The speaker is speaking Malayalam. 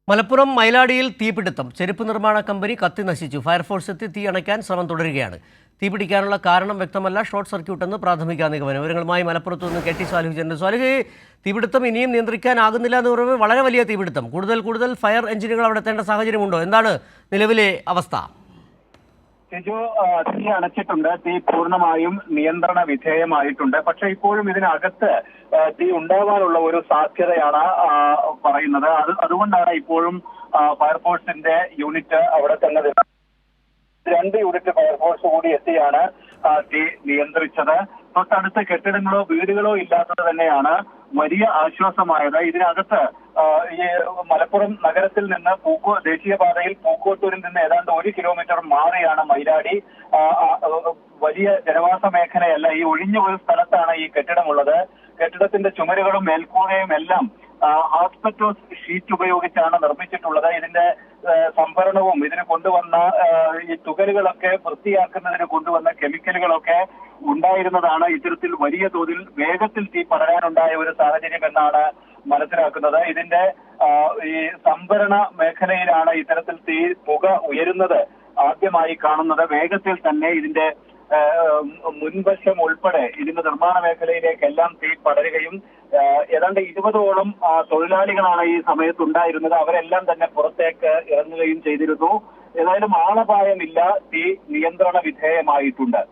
മലപ്പുറം മൈലാടിയിൽ തീപിടുത്തം. ചെരുപ്പ് നിർമ്മാണ കമ്പനി കത്തി നശിച്ചു. ഫയർഫോഴ്സ് എത്തി തീ അണയ്ക്കാൻ ശ്രമം തുടരുകയാണ്. തീപിടിക്കാനുള്ള കാരണം വ്യക്തമല്ല. ഷോർട്ട് സർക്യൂട്ട് എന്ന് പ്രാഥമിക നിഗമനം. വിവരങ്ങളുമായി മലപ്പുറത്ത് നിന്ന് കെ ടി സാലിഹ്. സാലിഹ്, തീപിടുത്തം ഇനിയും നിയന്ത്രിക്കാനാകുന്നില്ല എന്ന് പറയുമ്പോൾ വളരെ വലിയ തീപിടുത്തം. കൂടുതൽ ഫയർ എഞ്ചിനുകൾ അവിടെ എത്തേണ്ട സാഹചര്യമുണ്ടോ? എന്താണ് നിലവിലെ അവസ്ഥ? സിജു, തീ അണച്ചിട്ടുണ്ട്. തീ പൂർണ്ണമായും നിയന്ത്രണ വിധേയമായിട്ടുണ്ട്. പക്ഷെ ഇപ്പോഴും ഇതിനകത്ത് തീ ഉണ്ടാവാനുള്ള ഒരു സാധ്യതയാണ് പറയുന്നത്. അതുകൊണ്ടാണ് ഇപ്പോഴും ഫയർഫോഴ്സിന്റെ യൂണിറ്റ് അവിടെ തന്നെ 2 യൂണിറ്റ് ഫയർഫോഴ്സ് കൂടി എത്തിയാണ് തീ നിയന്ത്രിച്ചത്. തൊട്ടടുത്ത കെട്ടിടങ്ങളോ വീടുകളോ ഇല്ലാത്തത് തന്നെയാണ് വലിയ ആശ്വാസമായത്. ഇതിനകത്ത് ഈ മലപ്പുറം നഗരത്തിൽ നിന്ന് ദേശീയപാതയിൽ പൂക്കോട്ടൂരിൽ നിന്ന് ഏതാണ്ട് 1 കിലോമീറ്റർ മാറിയാണ് മൈലാടി. വലിയ ജനവാസ മേഖലയല്ല. ഈ ഒഴിഞ്ഞ ഒരു സ്ഥലത്താണ് ഈ കെട്ടിടമുള്ളത്. കെട്ടിടത്തിന്റെ ചുമരുകളും മേൽക്കൂരയും എല്ലാം ആസ്ബസ്റ്റോസ് ഷീറ്റ് ഉപയോഗിച്ചാണ് നിർമ്മിച്ചിട്ടുള്ളത്. ഇതിന്റെ സംഭരണവും ഇതിന് കൊണ്ടുവന്ന ഈ തുകലുകളൊക്കെ വൃത്തിയാക്കുന്നതിന് കൊണ്ടുവന്ന കെമിക്കലുകളൊക്കെ ഉണ്ടായിരുന്നതാണ് ഇത്തരത്തിൽ വലിയ തോതിൽ വേഗത്തിൽ തീ പടരാനുണ്ടായ ഒരു സാഹചര്യം എന്നാണ് മനസ്സിലാക്കുന്നത്. ഇതിന്റെ ഈ സംഭരണ മേഖലയിലാണ് ഇത്തരത്തിൽ തീ പുക ഉയരുന്നത് ആദ്യമായി കാണുന്നത്. വേഗത്തിൽ തന്നെ ഇതിന്റെ മുൻവശം ഉൾപ്പെടെ ഇതിന്റെ നിർമ്മാണ മേഖലയിലേക്കെല്ലാം തീ പടരുകയും ഏതാണ്ട് 20ഓളം തൊഴിലാളികളാണ് ഈ സമയത്ത് ഉണ്ടായിരുന്നത്. അവരെല്ലാം തന്നെ പുറത്തേക്ക് ഇറങ്ങുകയും ചെയ്തിരുന്നു. ഏതായാലും ആളപായമില്ല. തീ നിയന്ത്രണ വിധേയമായിട്ടുണ്ട്.